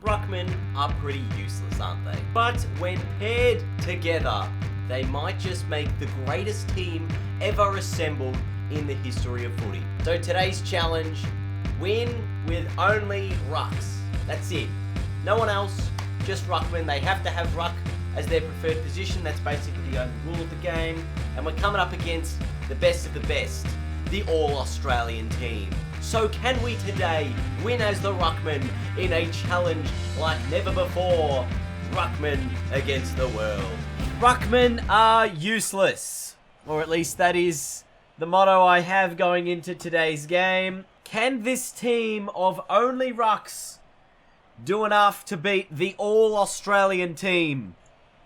Ruckmen are pretty useless, aren't they? But when paired together, they might just make the greatest team ever assembled in the history of footy. So today's challenge, win with only rucks. That's it. No one else, just Ruckmen. They have to have ruck as their preferred position. That's basically the only rule of the game. And we're coming up against the best of the best, the All-Australian team. So can we today win as the Ruckmen in a challenge like never before? Ruckmen against the world. Ruckmen are useless. Or at least that is the motto I have going into today's game. Can this team of only rucks do enough to beat the All-Australian team?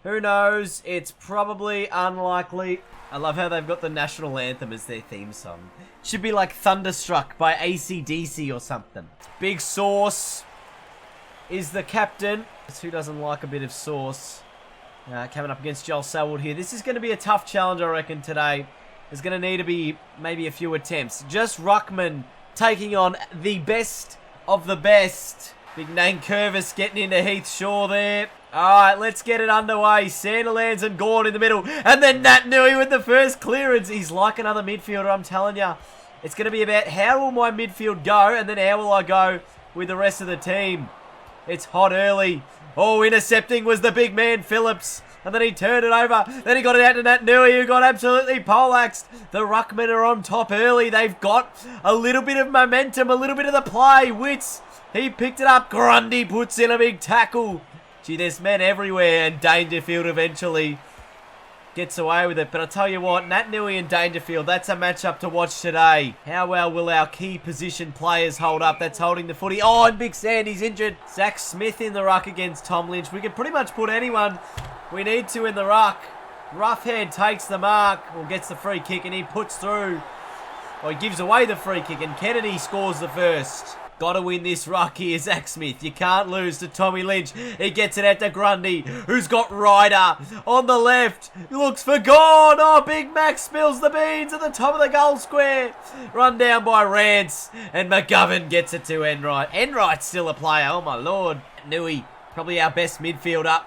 Who knows? It's probably unlikely. I love how they've got the national anthem as their theme song. Should be like Thunderstruck by AC/DC or something. Big Sauce is the captain. Who doesn't like a bit of sauce? Coming up against Joel Selwood here. This is going to be a tough challenge, I reckon, today. There's going to need to be maybe a few attempts. Just Ruckmen taking on the best of the best. Big Nankervis getting into Heath Shaw there. Alright, let's get it underway. Sandilands and Gawn in the middle. And then Nat Nui with the first clearance. He's like another midfielder, I'm telling you. It's going to be about how will my midfield go and then how will I go with the rest of the team. It's hot early. Oh, intercepting was the big man, Phillips. And then he turned it over. Then he got it out to Nat Nui, who got absolutely poleaxed. The Ruckmen are on top early. They've got a little bit of momentum, a little bit of the play. Witts, he picked it up. Grundy puts in a big tackle. Gee, there's men everywhere, and Dangerfield eventually gets away with it. But I tell you what, Nat Nui and Dangerfield, that's a matchup to watch today. How well will our key position players hold up? That's holding the footy. Oh, and Big Sandy's injured. Zach Smith in the ruck against Tom Lynch. We can pretty much put anyone we need to in the ruck. Roughhead takes the mark, or gets the free kick, and he puts through. Or he gives away the free kick, and Kennedy scores the first. Got to win this ruck here, Zach Smith. You can't lose to Tommy Lynch. He gets it out to Grundy, who's got Ryder on the left. He looks for Gawn. Oh, Big Mac spills the beans at the top of the goal square. Run down by Rance, and McGovern gets it to Enright. Enright's still a player. Oh, my Lord. Nui, probably our best midfielder.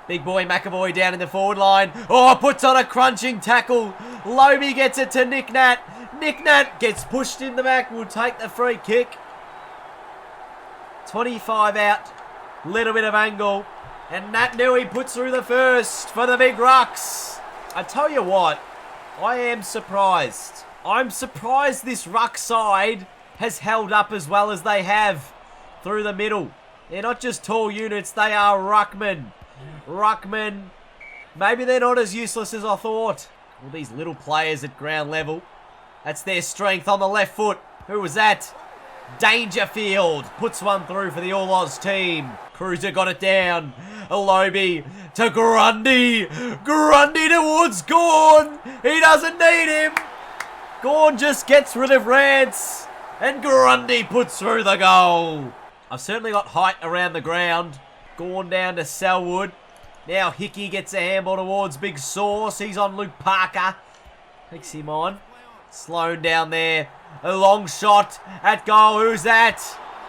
Big boy McAvoy down in the forward line. Oh, puts on a crunching tackle. Lobe gets it to Nick Nat. Nick Nat gets pushed in the back. Will take the free kick. 25 out, little bit of angle, and Nat Nui puts through the first for the big rucks. I tell you what, I am surprised. I'm surprised this ruck side has held up as well as they have through the middle. They're not just tall units, they are Ruckmen. Ruckmen, maybe they're not as useless as I thought. All these little players at ground level, that's their strength on the left foot. Who was that? Dangerfield puts one through for the All-Oz team. Cruiser got it down. Alobi to Grundy. Grundy towards Gawn. He doesn't need him. Gawn just gets rid of Rance. And Grundy puts through the goal. I've certainly got height around the ground. Gawn down to Selwood. Now Hickey gets a handball towards Big Sauce. He's on Luke Parker. Takes him on. Sloan down there. A long shot at goal. Who's that?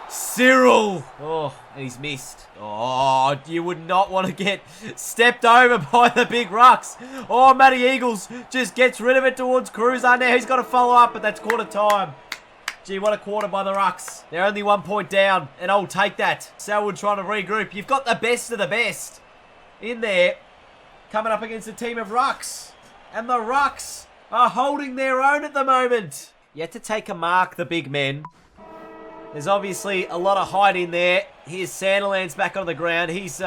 Cyril. Oh, and he's missed. Oh, you would not want to get stepped over by the big rucks. Oh, Matty Eagles just gets rid of it towards Cruiser. Now he's got to follow up, but that's quarter time. Gee, what a quarter by the rucks. They're only 1 point down, and I'll take that. Selwood trying to regroup. You've got the best of the best in there coming up against a team of rucks. And the rucks are holding their own at the moment. You have to take a mark, the big men. There's obviously a lot of height in there. Here's Sandilands back on the ground. He's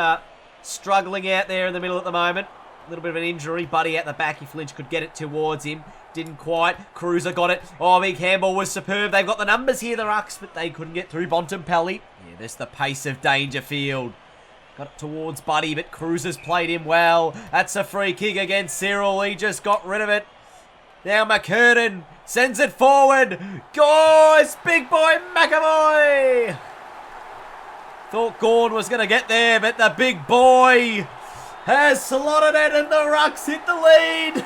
struggling out there in the middle at the moment. A little bit of an injury. Buddy at the back if Lynch could get it towards him. Didn't quite. Cruiser got it. Oh, big handball was superb. They've got the numbers here, the rucks, but they couldn't get through Bontempelli. Yeah, there's the pace of Dangerfield. Got it towards Buddy, but Cruiser's played him well. That's a free kick against Cyril. He just got rid of it. Now McKernan sends it forward. Guys, big boy McAvoy. Thought Gawn was going to get there, but the big boy has slotted it and the rucks hit the lead.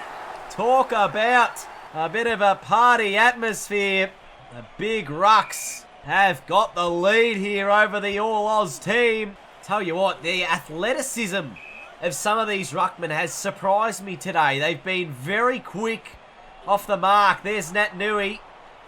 Talk about a bit of a party atmosphere. The big rucks have got the lead here over the All-Oz team. Tell you what, the athleticism of some of these ruckmen has surprised me today. They've been very quick off the mark. There's Nat Nui.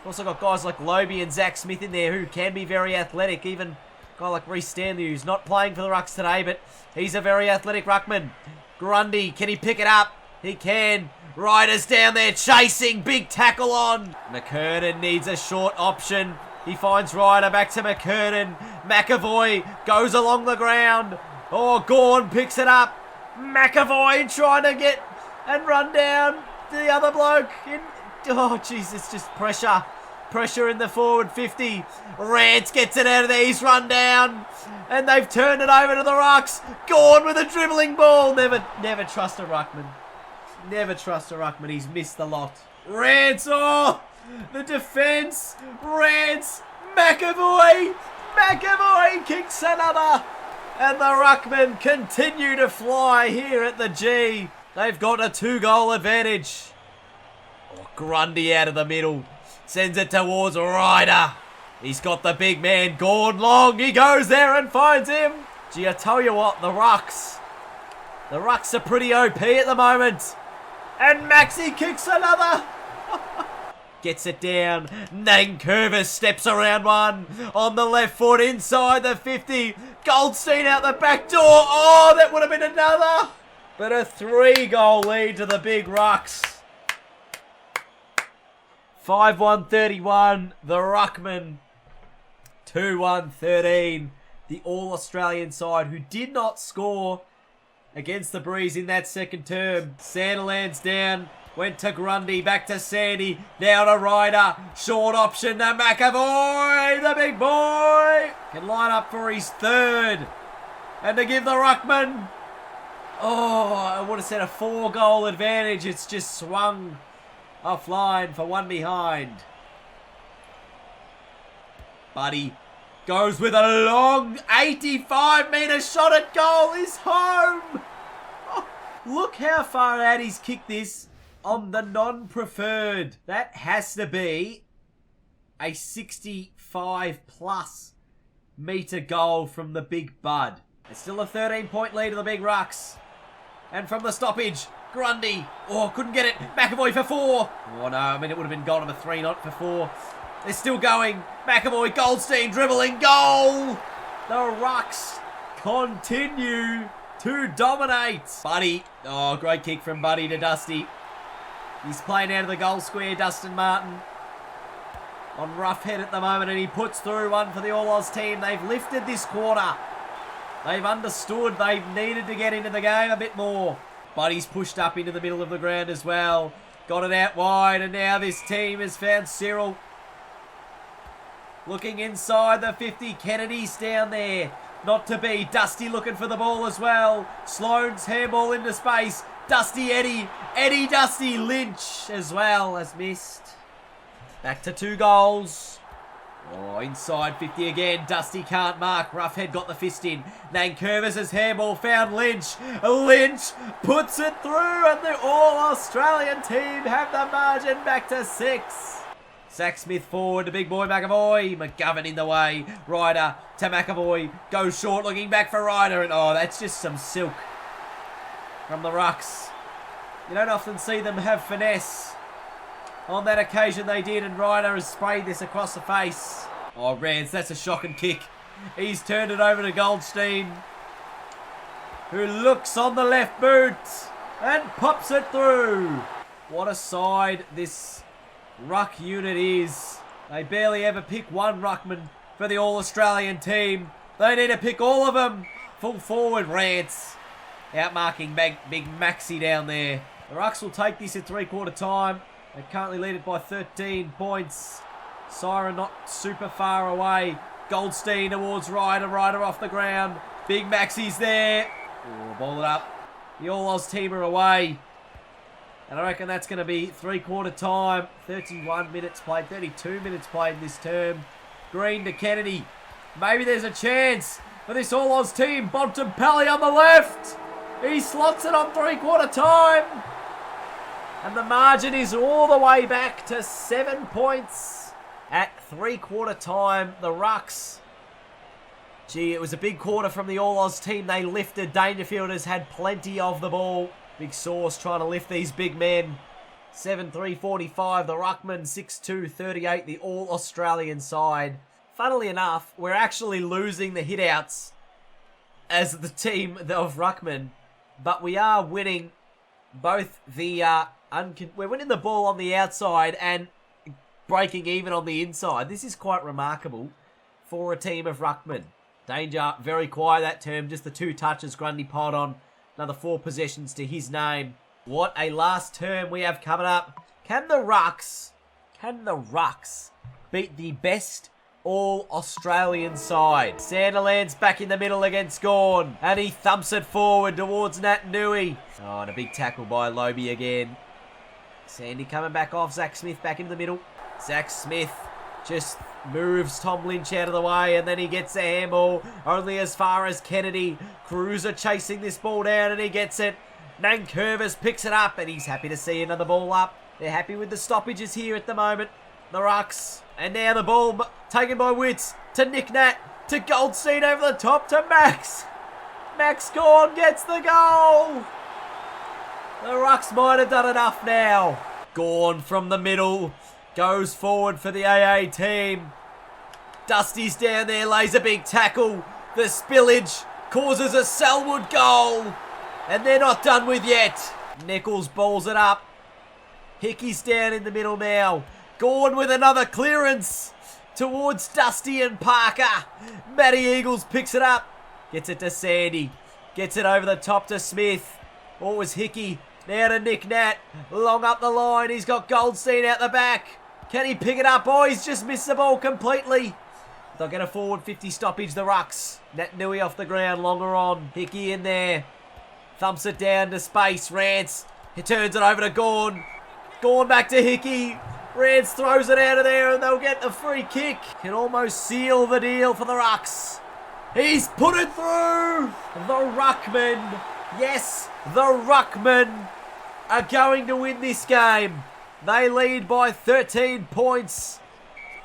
Also got guys like Lobe and Zach Smith in there who can be very athletic. Even a guy like Reece Stanley, who's not playing for the Rucks today, but he's a very athletic ruckman. Grundy, can he pick it up? He can. Ryder's down there chasing. Big tackle on. McKernan needs a short option. He finds Ryder, back to McKernan. McAvoy goes along the ground. Oh, Gawn picks it up. McAvoy trying to get and run down the other bloke. Oh, jeez, it's just pressure. Pressure in the forward 50. Rance gets it out of there. He's run down. And they've turned it over to the Rucks. Gawn with a dribbling ball. Never trust a ruckman. Never trust a ruckman. He's missed the lot. Rance, oh, the defence. Rance, McAvoy. McAvoy kicks another. And the ruckmen continue to fly here at the G. They've got a 2-goal advantage. Oh, Grundy out of the middle. Sends it towards Ryder. He's got the big man, Gawn long. He goes there and finds him. Gee, I tell you what, the Rucks are pretty OP at the moment. And Maxi kicks another. Gets it down. Nankervis steps around one. On the left foot, inside the 50. Goldstein out the back door. Oh, that would have been another. But a 3-goal lead to the big Rucks. 5-1-31, the Ruckmen. 2-1-13, the All-Australian side who did not score against the Breeze in that second term. Sandilands down, went to Grundy, back to Sandy, now to Ryder. Short option to McAvoy, the big boy. Can line up for his third. And to give the Ruckmen, oh, I would have said a 4-goal advantage. It's just swung offline for one behind. Buddy goes with a long 85-metre shot at goal. Is home. Oh, look how far out he's kicked this on the non-preferred. That has to be a 65-plus metre goal from the big Bud. It's still a 13-point lead to the big Rucks. And from the stoppage, Grundy. Oh, couldn't get it. McAvoy for 4. Oh, no. I mean, it would have been goal number 3, not for 4. They're still going. McAvoy, Goldstein, dribbling. Goal! The Rucks continue to dominate. Buddy. Oh, great kick from Buddy to Dusty. He's playing out of the goal square, Dustin Martin. On rough head at the moment, and he puts through one for the All-Oz team. They've lifted this quarter. They've understood they've needed to get into the game a bit more. Buddy's pushed up into the middle of the ground as well. Got it out wide, and now this team has found Cyril. Looking inside the 50. Kennedy's down there. Not to be. Dusty looking for the ball as well. Sloane's handball into space. Dusty, Eddie. Eddie, Dusty. Lynch as well has missed. Back to 2 goals. Oh, inside 50 again. Dusty can't mark. Roughhead got the fist in. Nankervis' handball found Lynch. Lynch puts it through, and the All-Australian team have the margin back to 6. Zach Smith forward to big boy McAvoy. McGovern in the way. Ryder to McAvoy. Goes short, looking back for Ryder. And oh, that's just some silk from the Rucks. You don't often see them have finesse. On that occasion they did, and Ryder has sprayed this across the face. Oh, Rance, that's a shocking kick. He's turned it over to Goldstein, who looks on the left boot and pops it through. What a side this ruck unit is. They barely ever pick one ruckman for the All-Australian team. They need to pick all of them. Full forward, Rance. Outmarking big Maxi down there. The Rucks will take this at 3/4 time. They currently lead it by 13 points. Siren not super far away. Goldstein towards Ryder. Ryder off the ground. Big Maxi's there. Oh, ball it up. The All-Oz team are away. And I reckon that's going to be 3/4 time. 31 minutes played. 32 minutes played in this term. Green to Kennedy. Maybe there's a chance for this All-Oz team. Bontempelli on the left. He slots it on 3/4 time. And the margin is all the way back to 7 points. At 3/4 time, the Rucks. Gee, it was a big quarter from the All-Oz team. They lifted. Dangerfielders had plenty of the ball. Big Sauce trying to lift these big men. 7-3-45, the Ruckmen. 6-2-38, the All-Australian side. Funnily enough, we're actually losing the hitouts as the team of Ruckmen. But we are winning both the... we're winning the ball on the outside and breaking even on the inside. This is quite remarkable for a team of Ruckmen. Danger, very quiet that term. Just the 2 touches Grundy piled on. Another 4 possessions to his name. What a last term we have coming up. Can the Rucks beat the best All-Australian side? Sanderland's back in the middle against Gawn. And he thumps it forward towards Nat Nui. Oh, and a big tackle by Lobe again. Sandy coming back off. Zach Smith back into the middle. Zach Smith just moves Tom Lynch out of the way, and then he gets a handball only as far as Kennedy. Cruiser chasing this ball down, and he gets it. Nankervis picks it up, and he's happy to see another ball up. They're happy with the stoppages here at the moment. The Rucks. And now the ball taken by Witts to Nick Nat, to Goldstein over the top to Max. Max Gawn gets the goal. The Rucks might have done enough now. Gawn from the middle. Goes forward for the AA team. Dusty's down there, lays a big tackle. The spillage causes a Selwood goal. And they're not done with yet. Nichols balls it up. Hickey's down in the middle now. Gawn with another clearance towards Dusty and Parker. Matty Eagles picks it up. Gets it to Sandy. Gets it over the top to Smith. Or it was Hickey. Now to Nick Nat. Long up the line. He's got Goldstein out the back. Can he pick it up? Oh, he's just missed the ball completely. They'll get a forward 50 stoppage, the Rucks. Nat Nui off the ground, longer on. Hickey in there. Thumps it down to space. Rance. He turns it over to Gawn. Gawn back to Hickey. Rance throws it out of there and they'll get the free kick. Can almost seal the deal for the Rucks. He's put it through. The Ruckmen. Yes, the Ruckmen are going to win this game. They lead by 13 points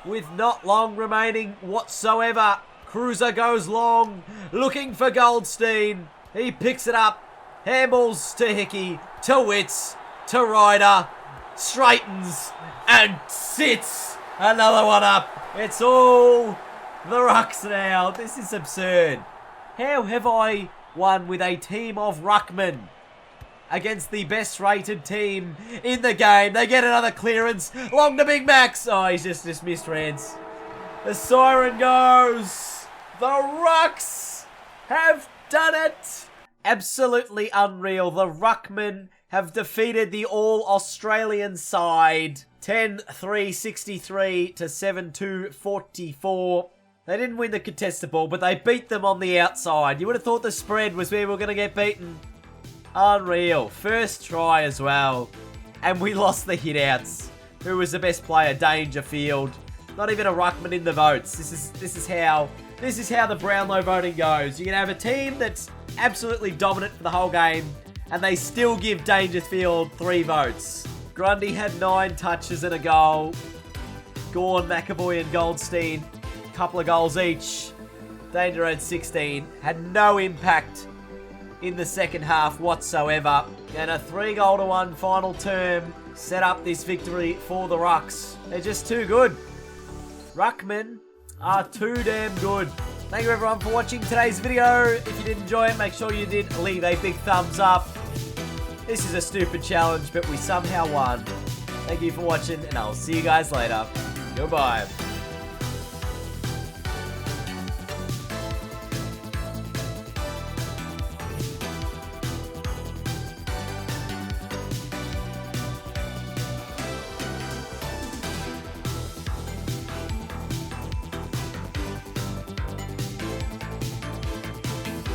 with not long remaining whatsoever. Cruiser goes long, looking for Goldstein. He picks it up. Handballs to Hickey, to Witts, to Ryder. Straightens and sits. Another one up. It's all the Rucks now. This is absurd. How have I won with a team of Ruckmen against the best rated team in the game? They get another clearance. Long to Big Max. Oh, he's just dismissed Rance. The siren goes. The Rucks have done it. Absolutely unreal. The Ruckmen have defeated the All-Australian side. 10-3-63 to 7-2-44. They didn't win the contested ball, but they beat them on the outside. You would have thought the spread was where we were going to get beaten. Unreal. First try as well. And we lost the hitouts. Who was the best player? Dangerfield. Not even a Ruckman in the votes. This is how the Brownlow voting goes. You can have a team that's absolutely dominant for the whole game, and they still give Dangerfield 3 votes. Grundy had 9 touches and a goal. Gawn, McAvoy and Goldstein, a couple of goals each. Danger had 16. Had no impact in the second half whatsoever. And a 3-1 final term set up this victory for the Rucks. They're just too good. Ruckmen are too damn good. Thank you everyone for watching today's video. If you did enjoy it, make sure you did leave a big thumbs up. This is a stupid challenge, but we somehow won. Thank you for watching, and I'll see you guys later. Goodbye.